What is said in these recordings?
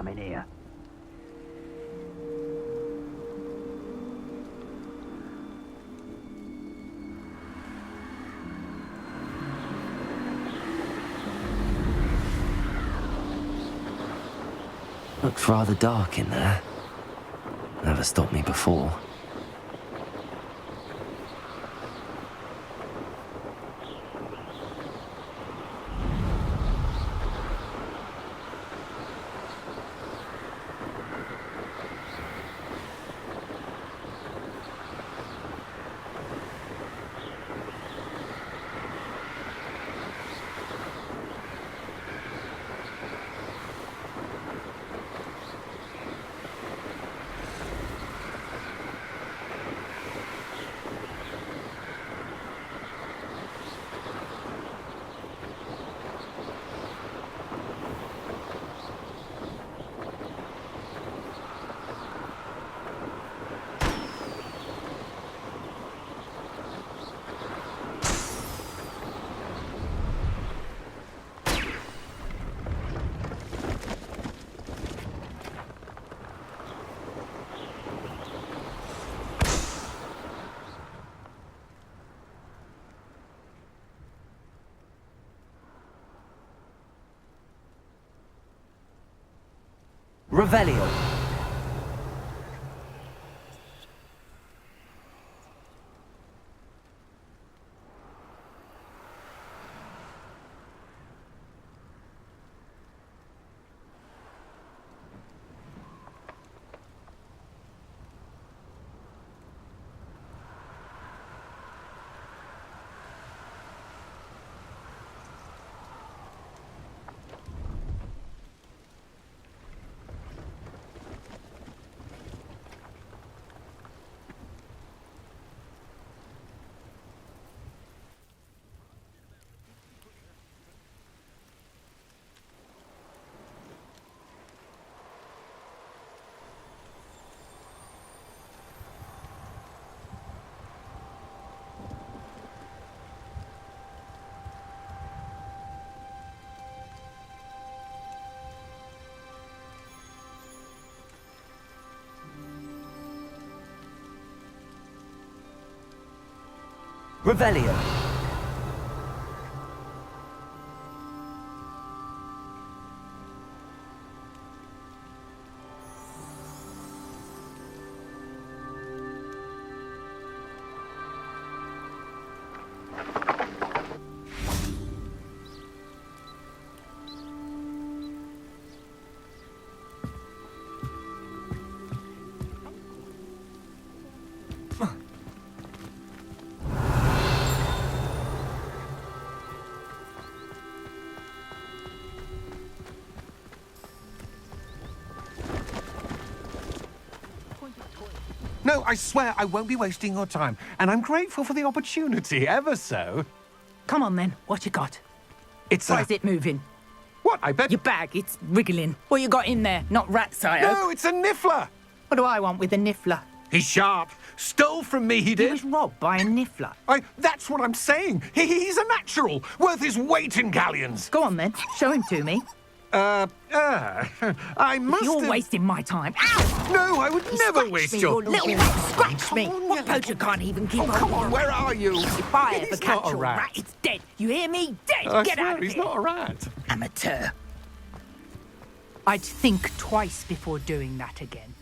come in here. Looks rather dark in there. Never stopped me before. Revelio. Revelio. No, I swear I won't be wasting your time. And I'm grateful for the opportunity, ever so. Come on then, what you got? It's Why is it moving? What, I bet... Your bag, it's wriggling. What you got in there? Not rats, I hope. No, it's a niffler! What do I want with a niffler? He's sharp. Stole from me, he He did. was robbed by a niffler. That's what I'm saying. He's a natural, worth his weight in galleons. Go on then, show him to me. I must You're have... wasting my time. Ow! No, I would never waste me, your... you little rat, scratch me. on, What poacher can't even keep come hold on, of where are you? If I ever He's catch not a a rat. rat, it's dead. You hear me? Dead. I Get swear, out of he's here. not a rat. Amateur. I'd think twice before doing that again.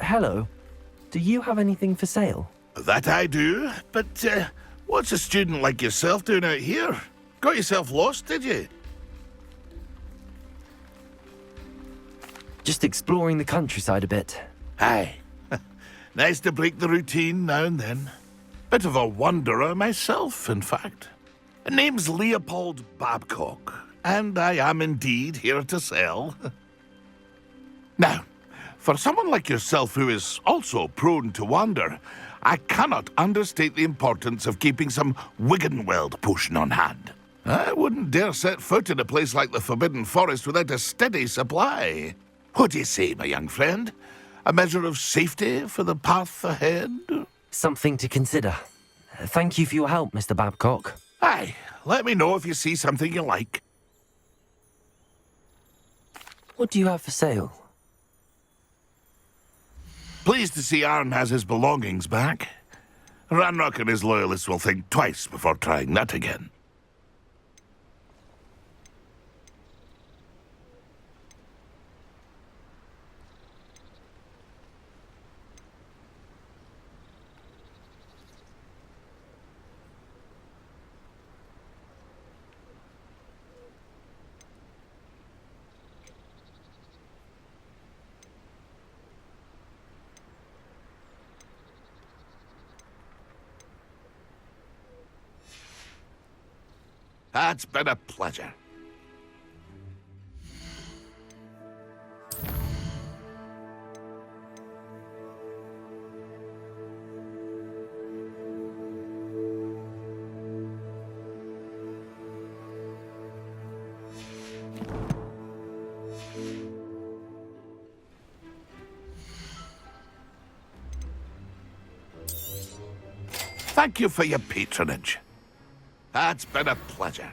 Hello. Do you have anything for sale? That I do, but what's a student like yourself doing out here? Got yourself lost, did you? Just exploring the countryside a bit. Aye. Nice to break the routine now and then. Bit of a wanderer myself, in fact. Name's Leopold Babcock. and I am indeed here to sell. Now, for someone like yourself who is also prone to wander, I cannot understate the importance of keeping some Wiggenweld potion on hand. I wouldn't dare set foot in a place like the Forbidden Forest without a steady supply. What do you say, my young friend? A measure of safety for the path ahead? Something to consider. Thank you for your help, Mr. Babcock. Aye, let me know if you see something you like. What do you have for sale? Pleased to see Arn has his belongings back. Ranrock and his loyalists will think twice before trying that again. That's been a pleasure. Thank you for your patronage. That's been a pleasure.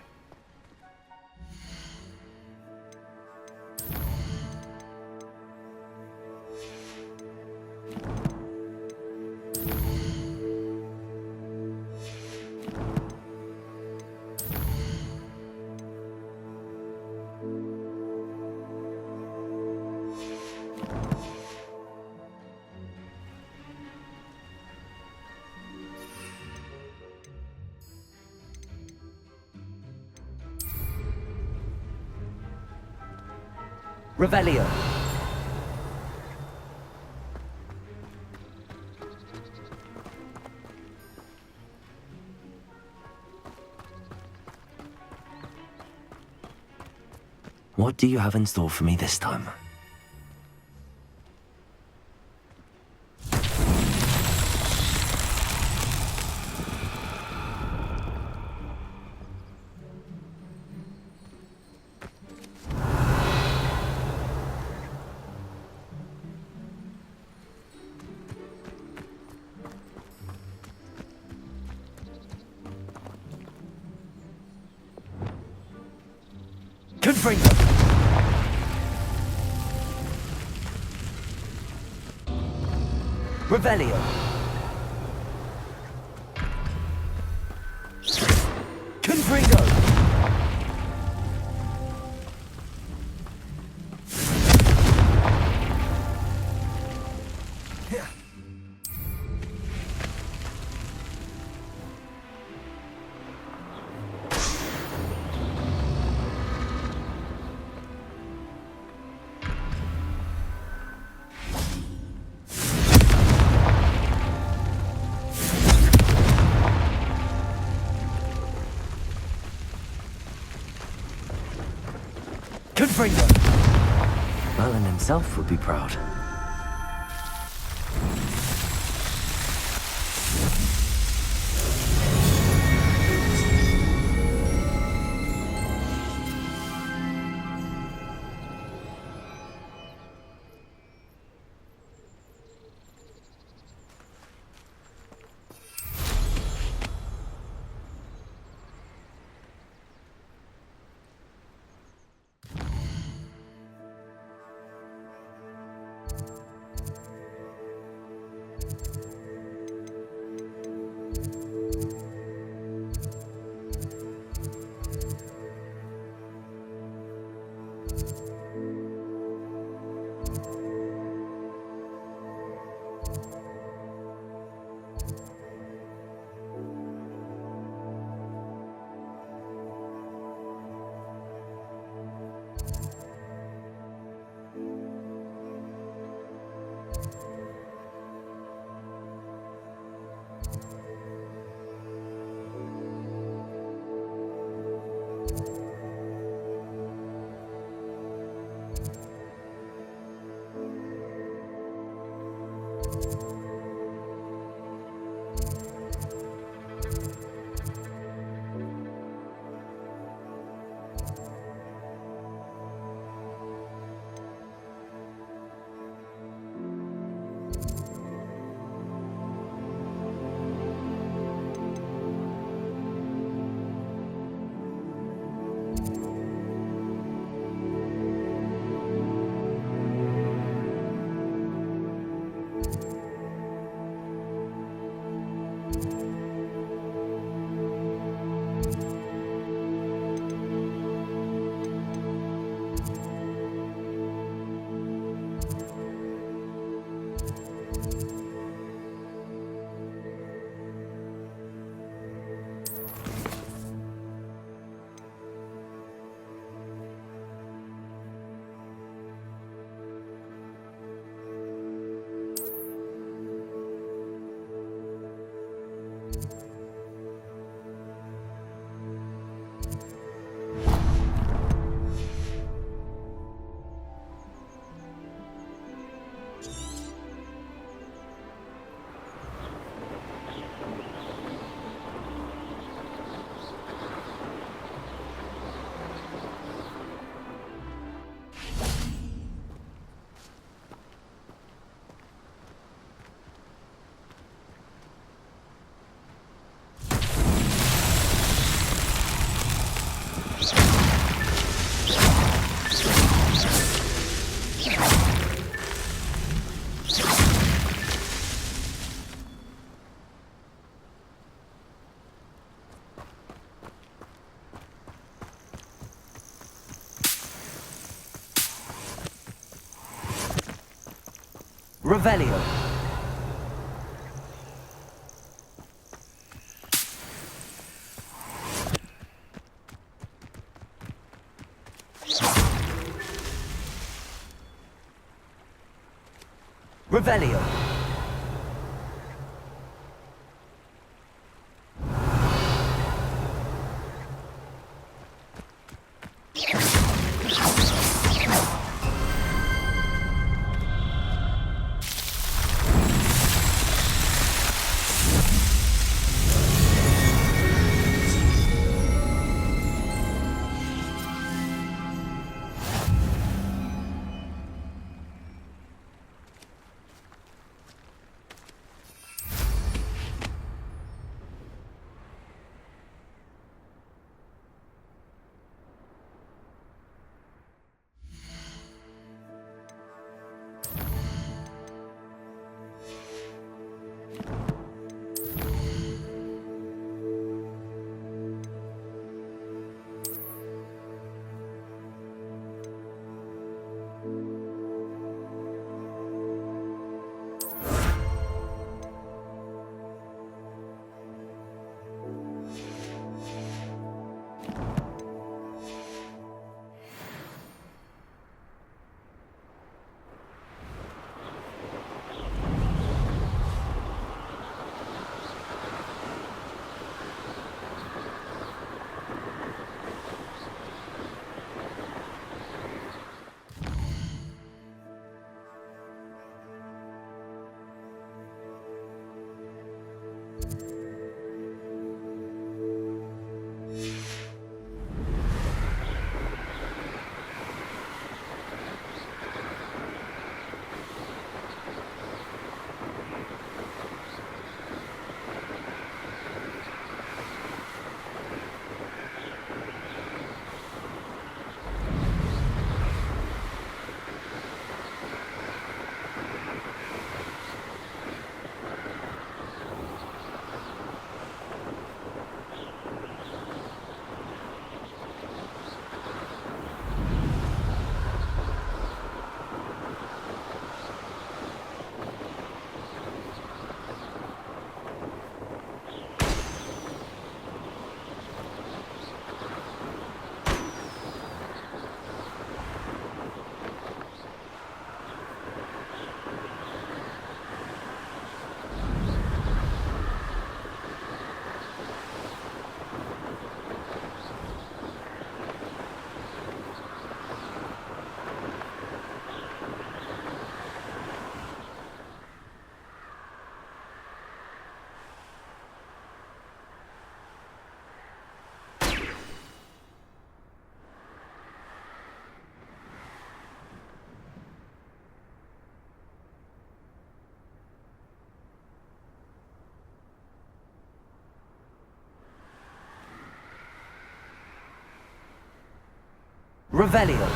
Revelio. What do you have in store for me this time? Confringo. Revelio. Confringo. Confringo. Merlin himself would be proud. Revelio. Revelio. Revelio.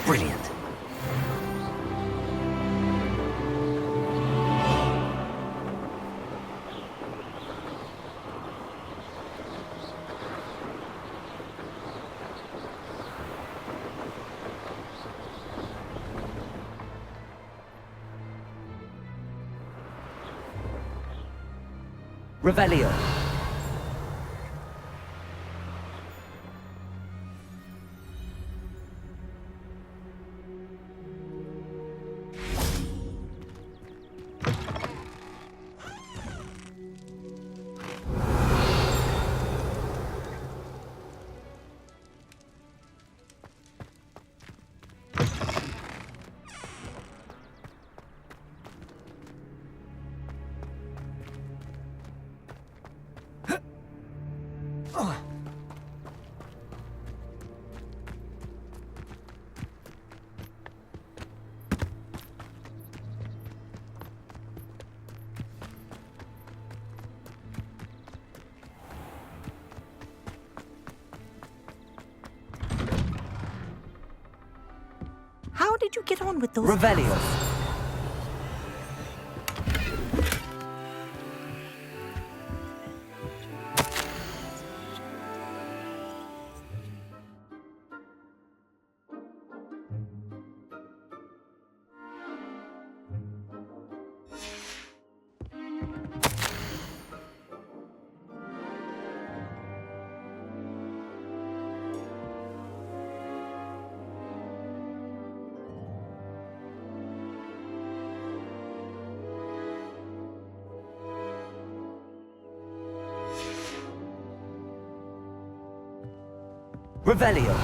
Brilliant. Revelio. How did you get on with those? Revelio. Revelio.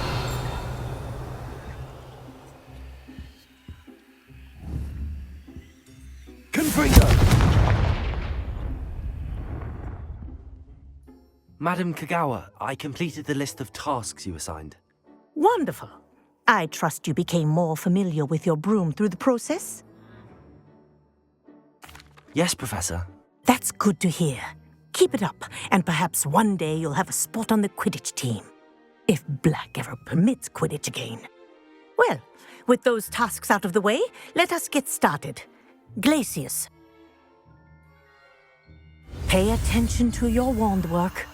Confringo. Madam Kagawa, I completed the list of tasks you assigned. Wonderful. I trust you became more familiar with your broom through the process? Yes, Professor. That's good to hear. Keep it up, and perhaps one day you'll have a spot on the Quidditch team. If Black ever permits Quidditch again. Well, with those tasks out of the way, let us get started. Glacius. Pay attention to your wand work.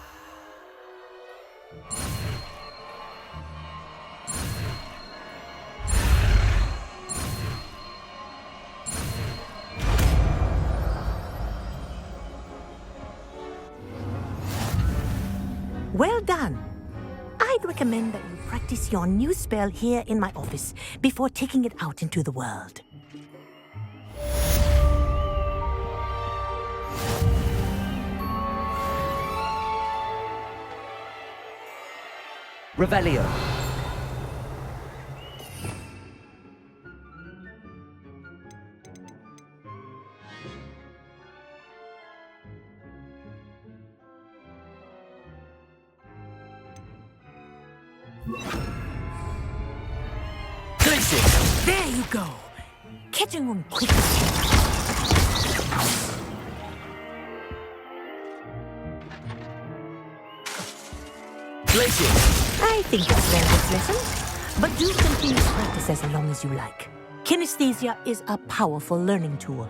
Well done. I'd recommend that you practice your new spell here in my office before taking it out into the world. Revelio. Glacius. There you go. Catching on quick. Glacius. I think it's learned its lesson, but do continue to practice as long as you like. Kinesthesia is a powerful learning tool.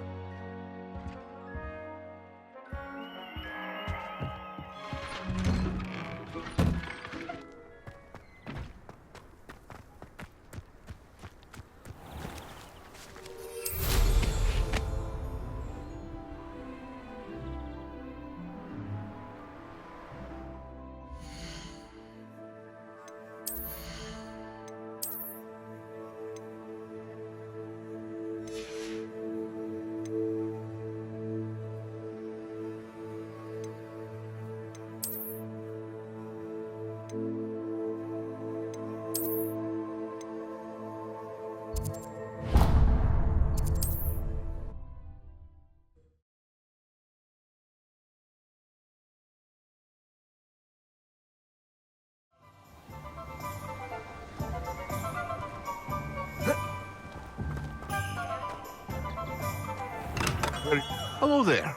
Hello there.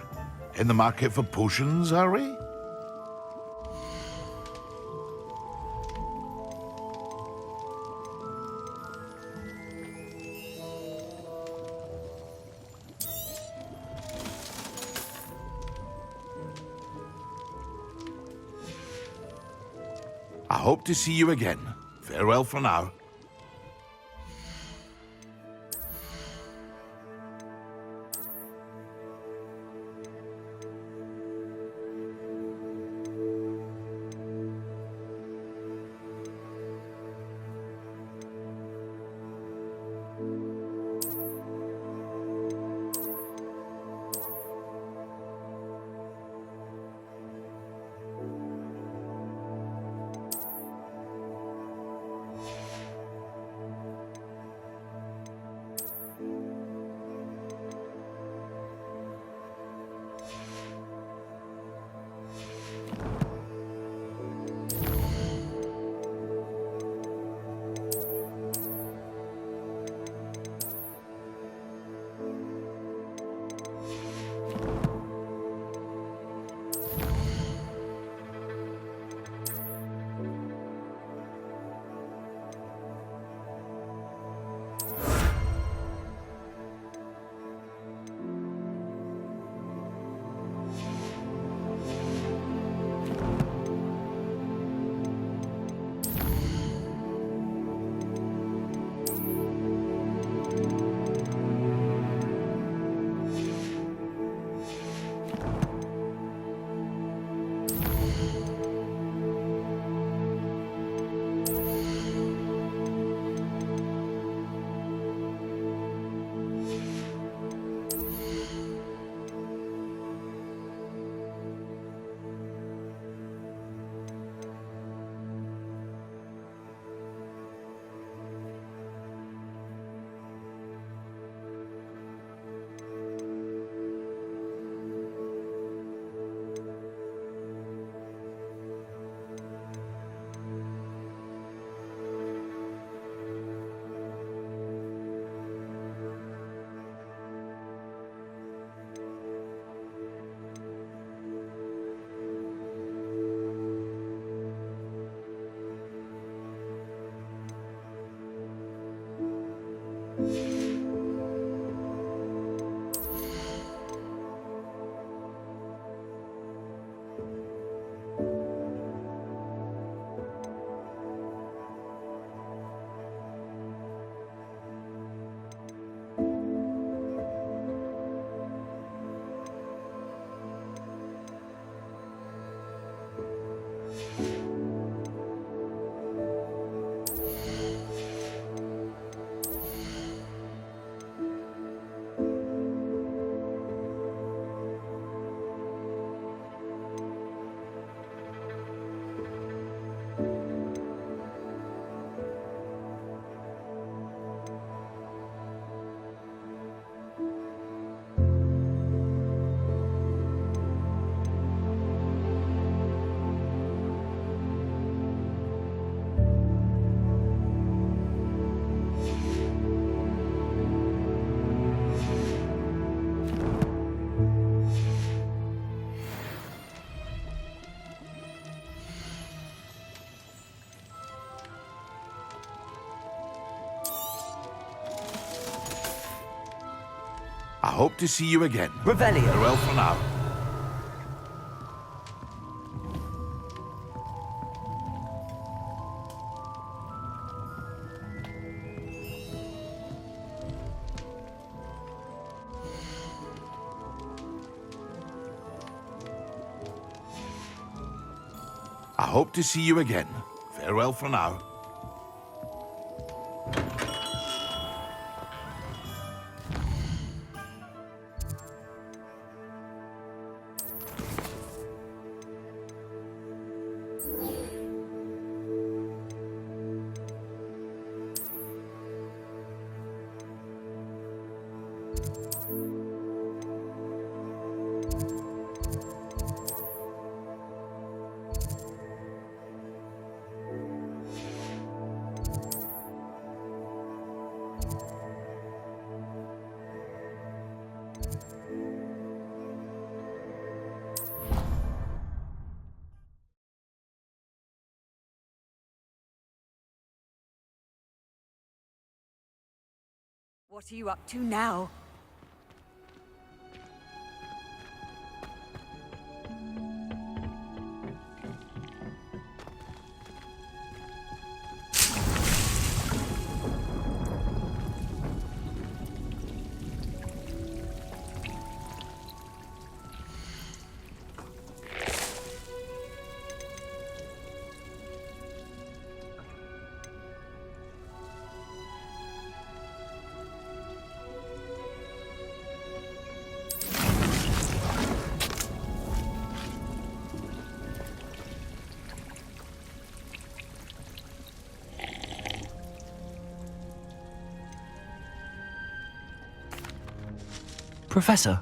In the market for potions, are we? I hope to see you again. Farewell for now. I hope to see you again. Revelio. Farewell for now. I hope to see you again. Farewell for now. What are you up to now? Professor,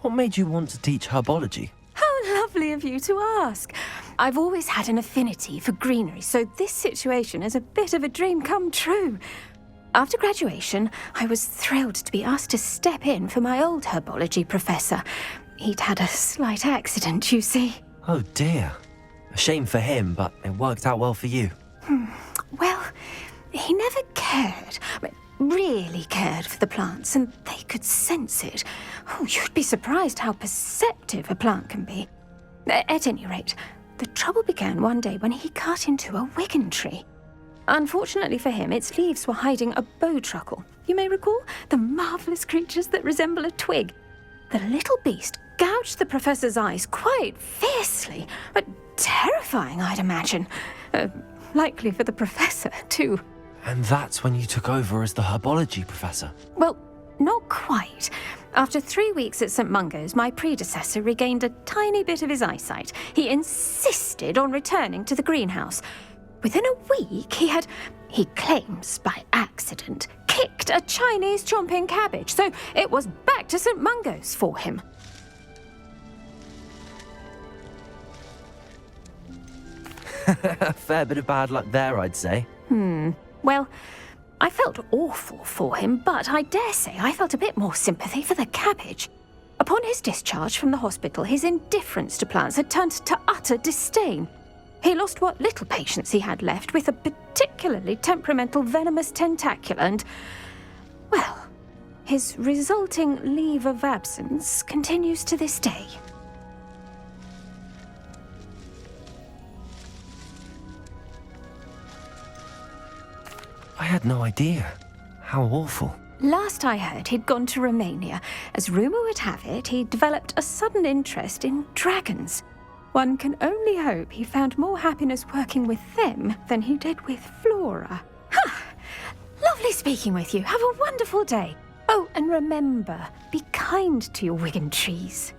what made you want to teach herbology? How lovely of you to ask. I've always had an affinity for greenery, so this situation is a bit of a dream come true. After graduation, I was thrilled to be asked to step in for my old herbology professor. He'd had a slight accident, you see. Oh dear. A shame for him, but it worked out well for you. Well, he never really cared for the plants, and they could sense it. Oh, you'd be surprised how perceptive a plant can be. At any rate, the trouble began one day when he cut into a wigan tree. Unfortunately for him, its leaves were hiding a bowtruckle. You may recall the marvellous creatures that resemble a twig. The little beast gouged the professor's eyes quite fiercely, but terrifying, I'd imagine. Likely for the professor, too. And that's when you took over as the herbology professor? Well, not quite. After 3 weeks at St. Mungo's, my predecessor regained a tiny bit of his eyesight. He insisted on returning to the greenhouse. Within a week, he claims by accident, kicked a Chinese chomping cabbage, so it was back to St. Mungo's for him. A fair bit of bad luck there, I'd say. Well, I felt awful for him, but I dare say I felt a bit more sympathy for the cabbage. Upon his discharge from the hospital, his indifference to plants had turned to utter disdain. He lost what little patience he had left with a particularly temperamental venomous tentacula and, well, his resulting leave of absence continues to this day. I had no idea. How awful. Last I heard, he'd gone to Romania. As rumour would have it, he developed a sudden interest in dragons. One can only hope he found more happiness working with them than he did with Flora. Ha! Lovely speaking with you. Have a wonderful day. Oh, and remember, be kind to your wigan trees.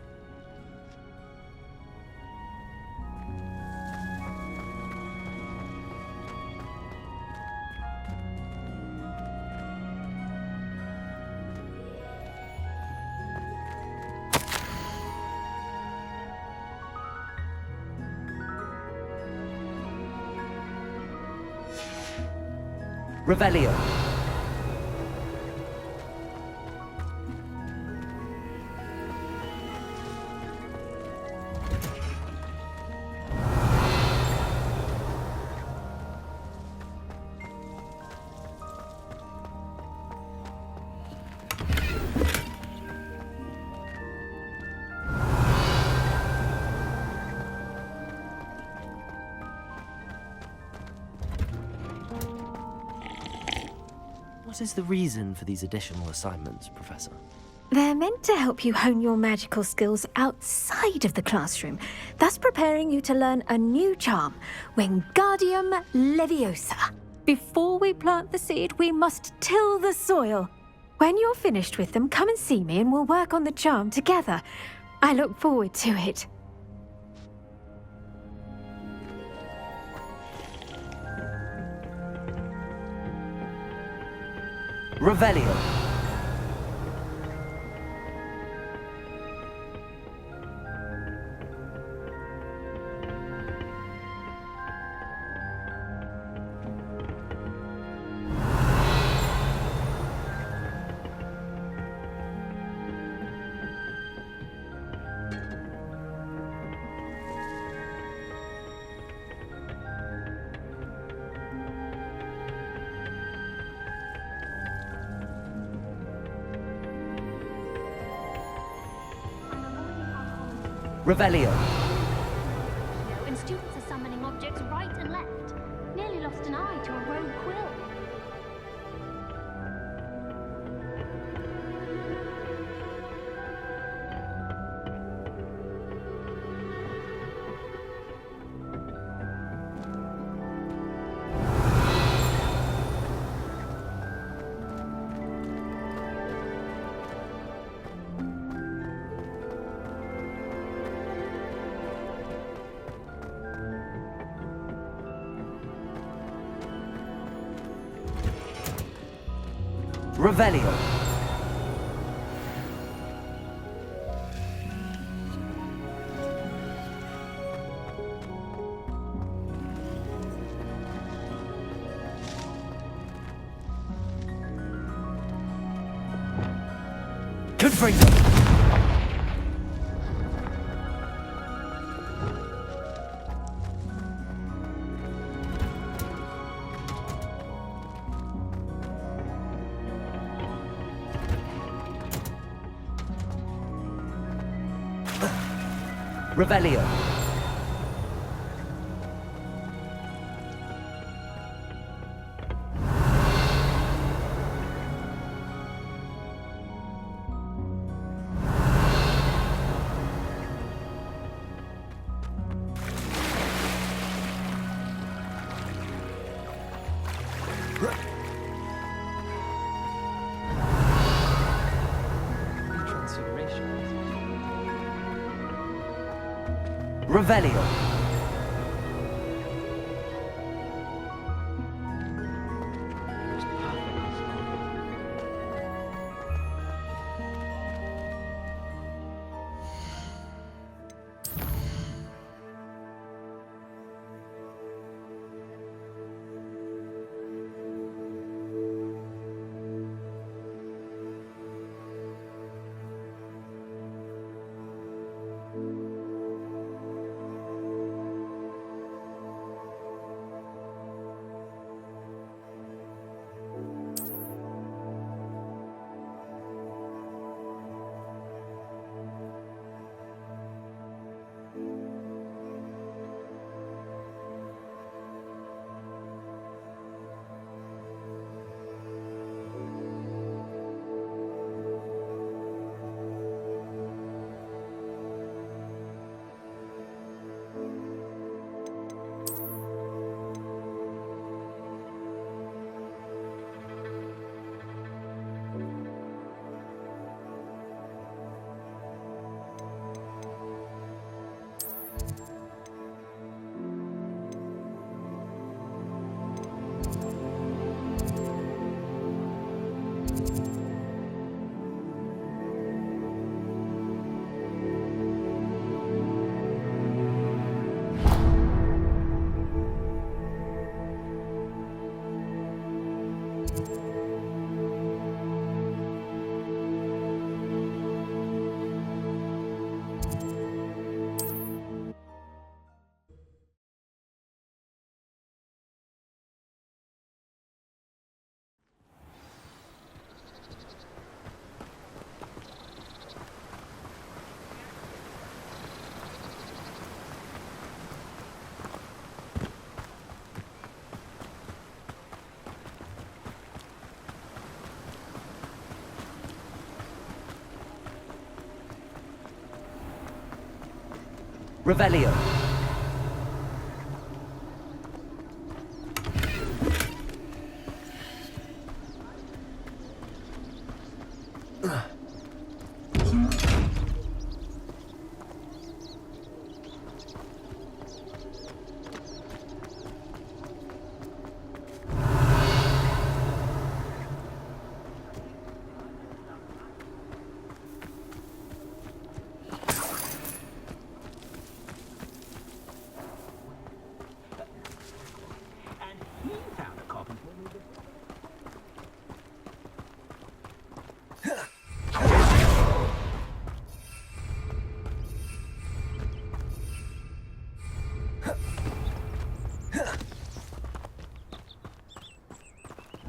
Revelio. What is the reason for these additional assignments, Professor? They're meant to help you hone your magical skills outside of the classroom, thus preparing you to learn a new charm, Wingardium Leviosa. Before we plant the seed, we must till the soil. When you're finished with them, come and see me and we'll work on the charm together. I look forward to it. Revelio. Revelio. And students are summoning objects right and left. Nearly lost an eye to a rogue quill. Revelio. Confringo. Revelio. Revelio. Revelio.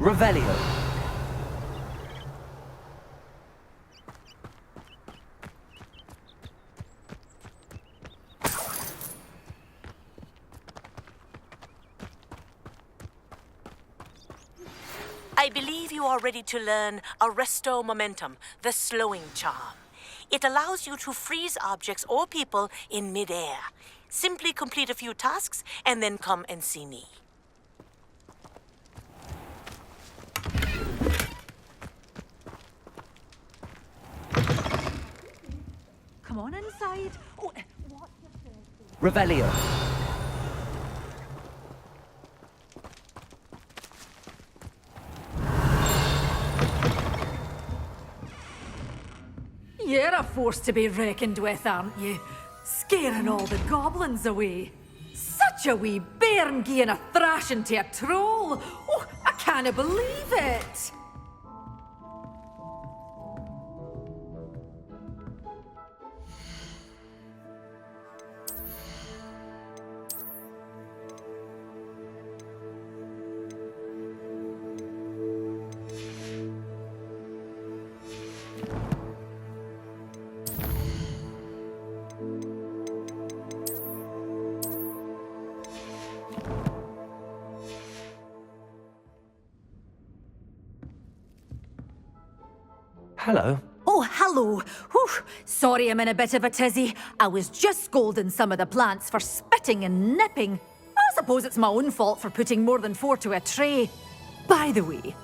Revelio. I believe you are ready to learn Arresto Momentum, the slowing charm. It allows you to freeze objects or people in midair. Simply complete a few tasks and then come and see me. Come on inside. Oh, what? Revelio. You're a force to be reckoned with, aren't you? Scaring all the goblins away. Such a wee bairn gieing a thrashing to a troll. Oh, I can't believe it. Hello. Oh, hello. Whew. Sorry I'm in a bit of a tizzy. I was just scolding some of the plants for spitting and nipping. I suppose it's my own fault for putting more than 4 to a tray. By the way,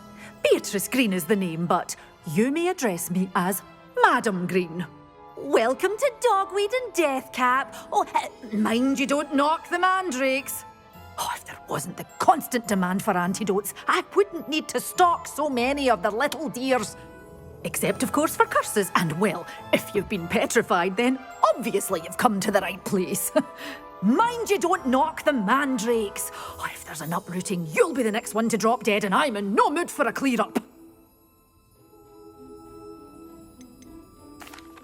Beatrice Green is the name, but you may address me as Madam Green. Welcome to Dogweed and Deathcap. Oh, mind you don't knock the mandrakes. Oh, if there wasn't the constant demand for antidotes, I wouldn't need to stock so many of the little dears. Except, of course, for curses. And, well, if you've been petrified, then obviously you've come to the right place. Mind you don't knock the mandrakes. Oh, if there's an uprooting, you'll be the next one to drop dead, and I'm in no mood for a clear-up.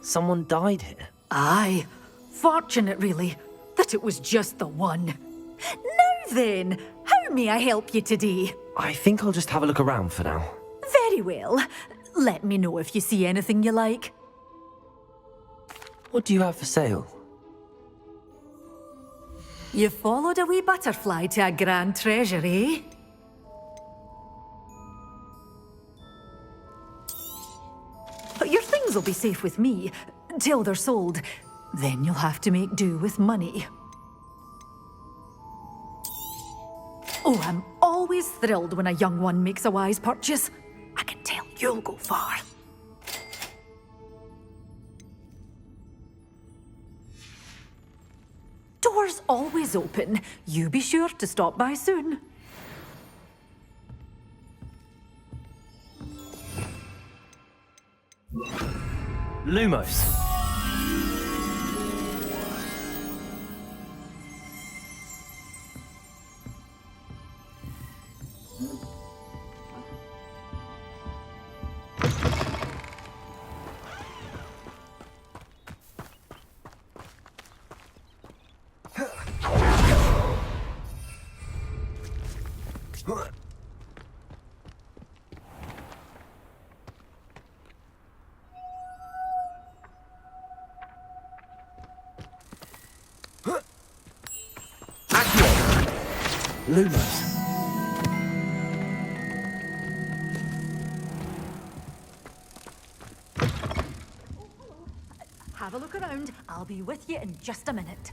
Someone died here. Aye. Fortunate, really, that it was just the one. Now then, how may I help you today? I think I'll just have a look around for now. Very well. Let me know if you see anything you like. What do you have for sale? You followed a wee butterfly to a grand treasure, eh? But your things will be safe with me, till they're sold. Then you'll have to make do with money. Oh, I'm always thrilled when a young one makes a wise purchase. I can tell you'll go far. Doors always open. You be sure to stop by soon. Lumos. Lumos. Have a look around. I'll be with you in just a minute.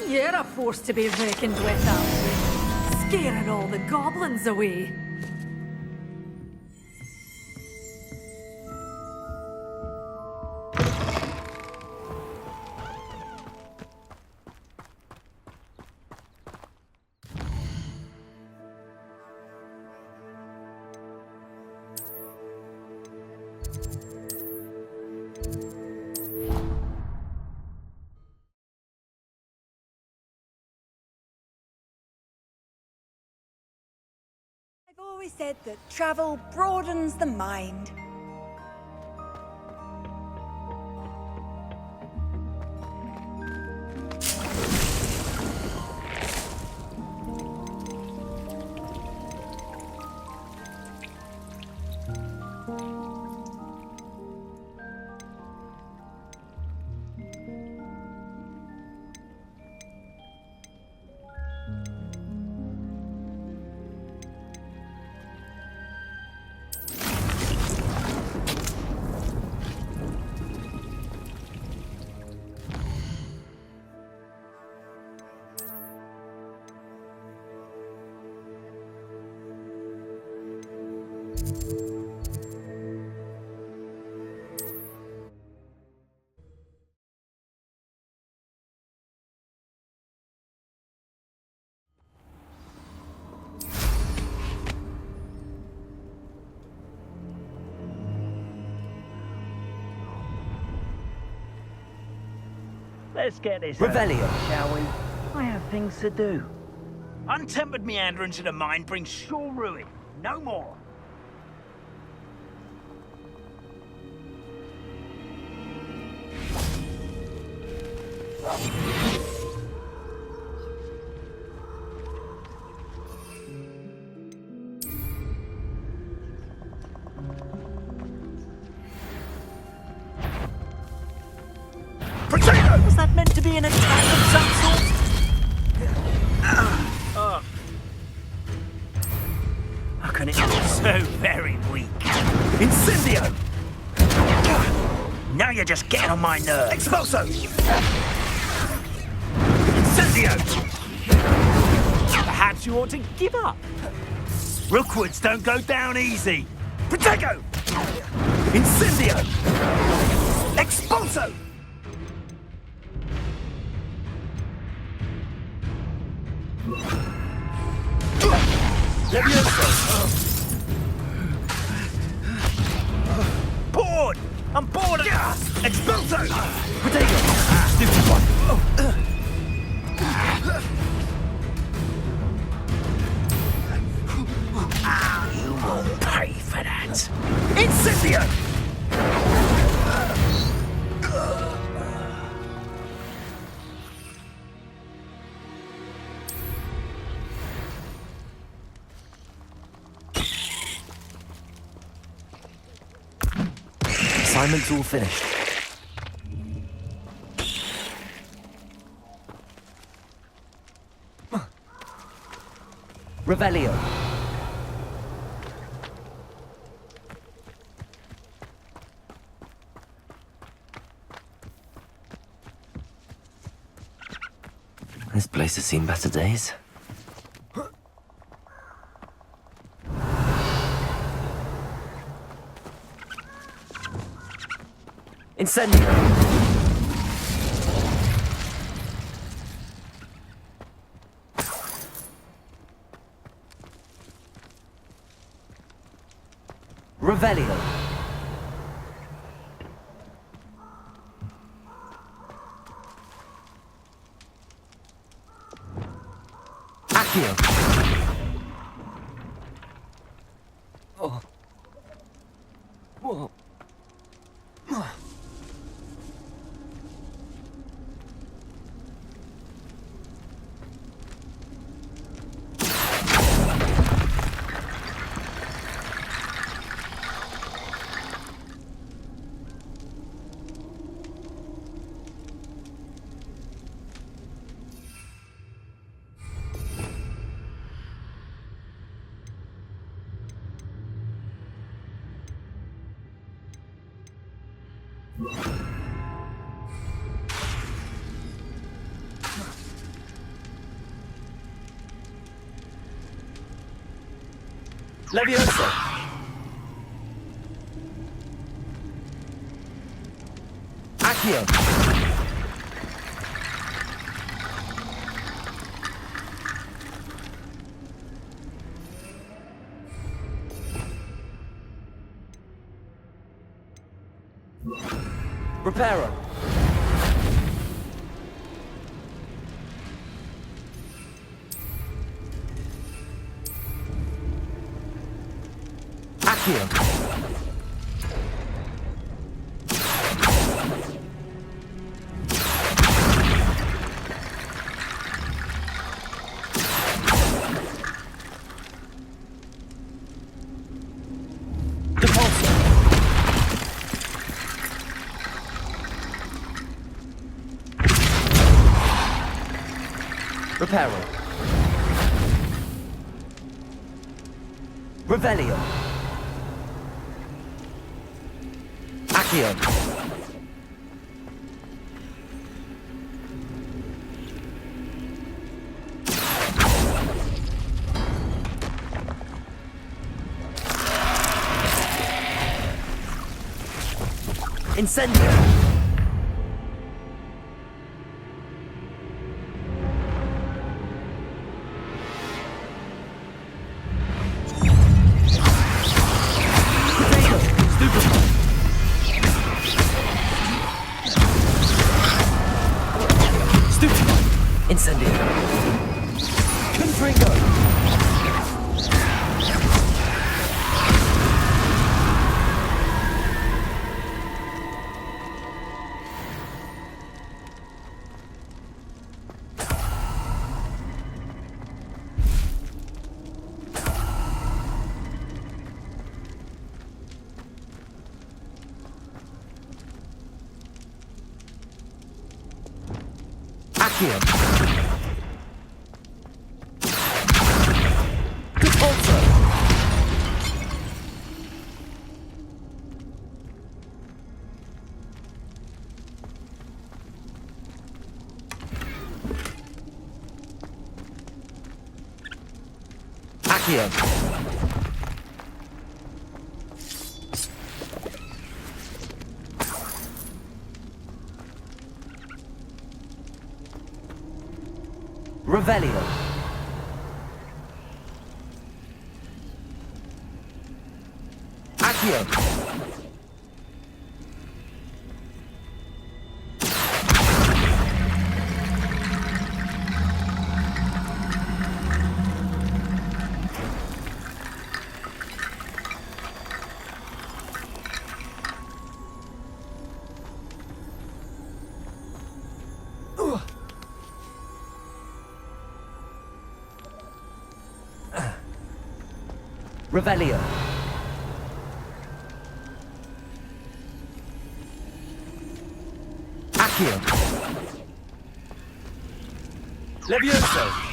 You're a force to be reckoned with, aren't you? Scaring all the goblins away. I've always said that travel broadens the mind. Let's get this Revelio. over, shall we? I have things to do. Untempered meanderings of the mind bring sure ruin. No more. Was that meant to be an attack of some sort? How can it be so very weak? Incendio! Now you're just getting on my nerves. Expulso! Incendio! Perhaps you ought to give up. Rookwoods don't go down easy. Protego! Incendio! Expulso! Bored! I'm bored of Expulso! Protego! Stupid one. You won't pay for that. Incendio! Assignment's all finished. Revelio. This place has seen better days. Incendio! Revelio! Accio! Oh. Whoa. Levioso! Accio! Reparo! Accio! Reparo. Revelio. Accio. Incendio! Incendio! Confringo! Accio! Repulsor! Accio! Revelio! Accio! Revelio! Accio! Levioso!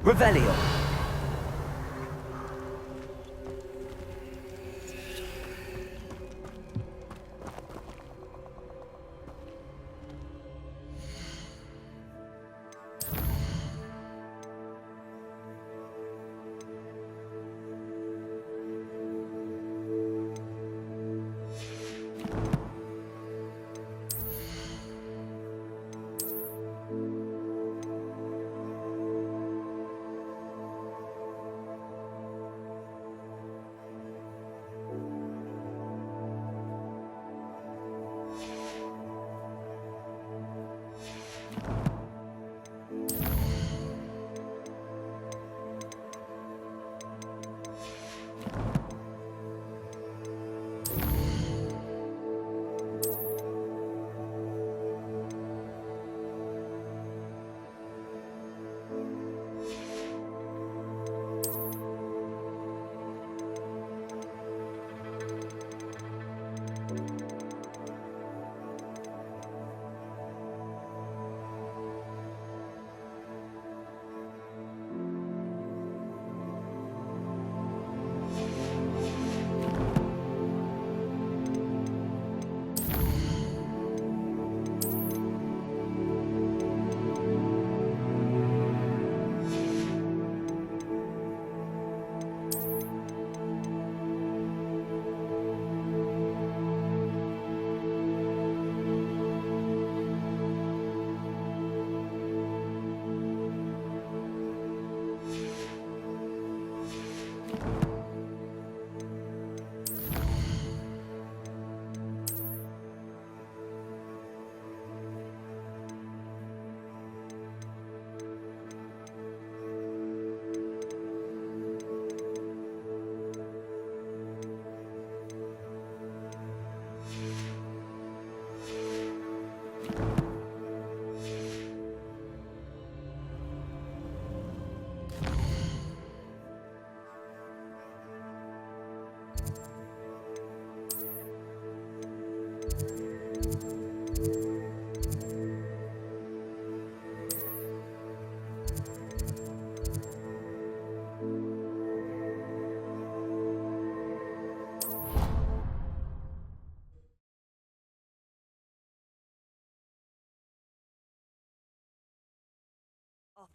Revelio!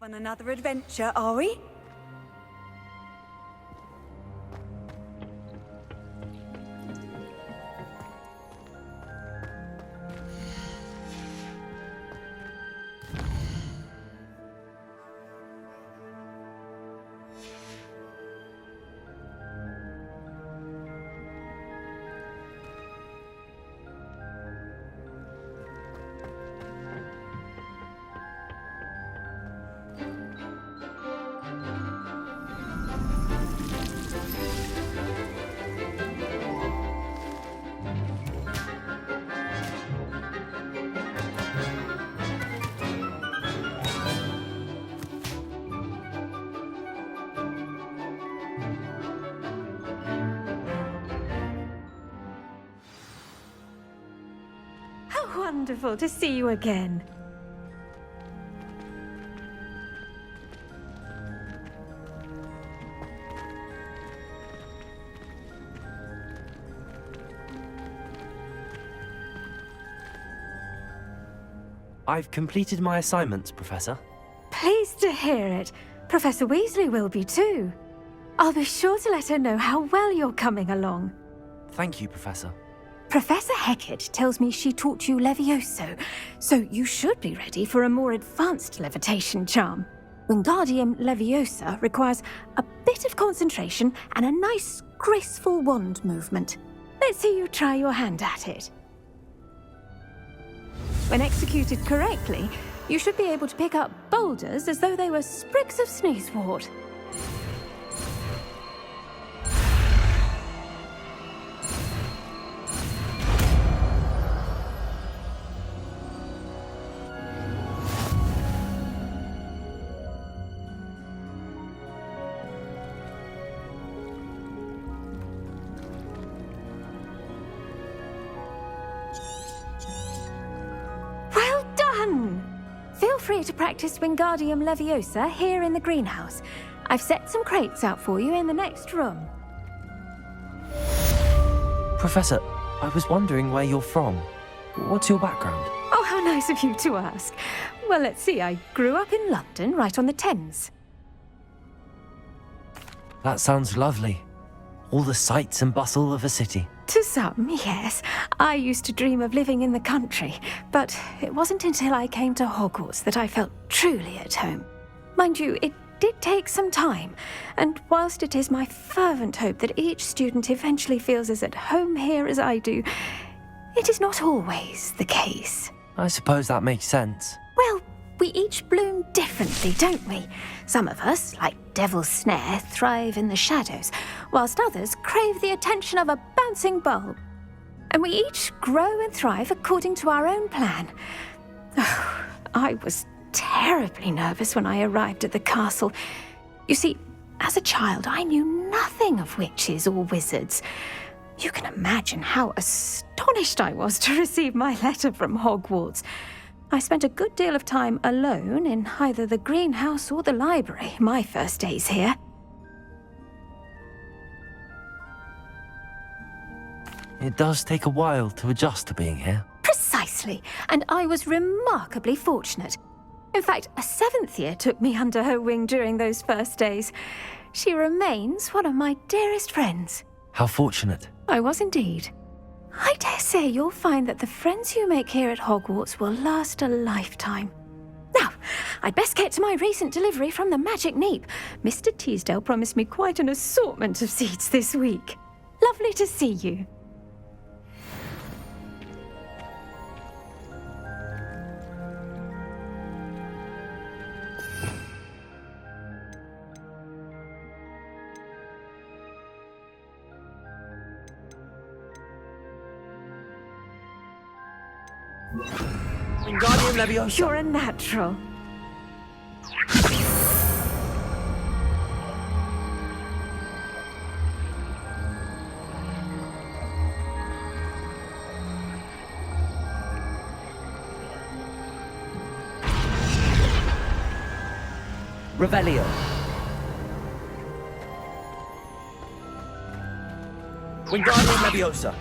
On another adventure, are we? How wonderful to see you again. I've completed my assignments, Professor. Pleased to hear it. Professor Weasley will be too. I'll be sure to let her know how well you're coming along. Thank you, Professor. Professor Hecat tells me she taught you Levioso, so you should be ready for a more advanced levitation charm. Wingardium Leviosa requires a bit of concentration and a nice, graceful wand movement. Let's see you try your hand at it. When executed correctly, you should be able to pick up boulders as though they were sprigs of sneezewort. Well done! Feel free to practice Wingardium Leviosa here in the greenhouse. I've set some crates out for you in the next room. Professor, I was wondering where you're from. What's your background? Oh, how nice of you to ask. Well, let's see, I grew up in London, right on the Thames. That sounds lovely. All the sights and bustle of a city. To some, yes. I used to dream of living in the country, but it wasn't until I came to Hogwarts that I felt truly at home. Mind you, it did take some time, and whilst it is my fervent hope that each student eventually feels as at home here as I do, it is not always the case. I suppose that makes sense. Well, we each bloom differently, don't we? Some of us, like Devil's Snare, thrive in the shadows, whilst others crave the attention of a bouncing bulb. And we each grow and thrive according to our own plan. Oh, I was terribly nervous when I arrived at the castle. You see, as a child, I knew nothing of witches or wizards. You can imagine how astonished I was to receive my letter from Hogwarts. I spent a good deal of time alone in either the greenhouse or the library my first days here. It does take a while to adjust to being here. Precisely, and I was remarkably fortunate. In fact, a 7th year took me under her wing during those first days. She remains one of my dearest friends. How fortunate. I was indeed. I dare say you'll find that the friends you make here at Hogwarts will last a lifetime. Now, I'd best get to my recent delivery from the Magic Neep. Mr. Teasdale promised me quite an assortment of seeds this week. Lovely to see you. Wingardium Leviosa. You're a natural. Revelio. Wingardium Leviosa.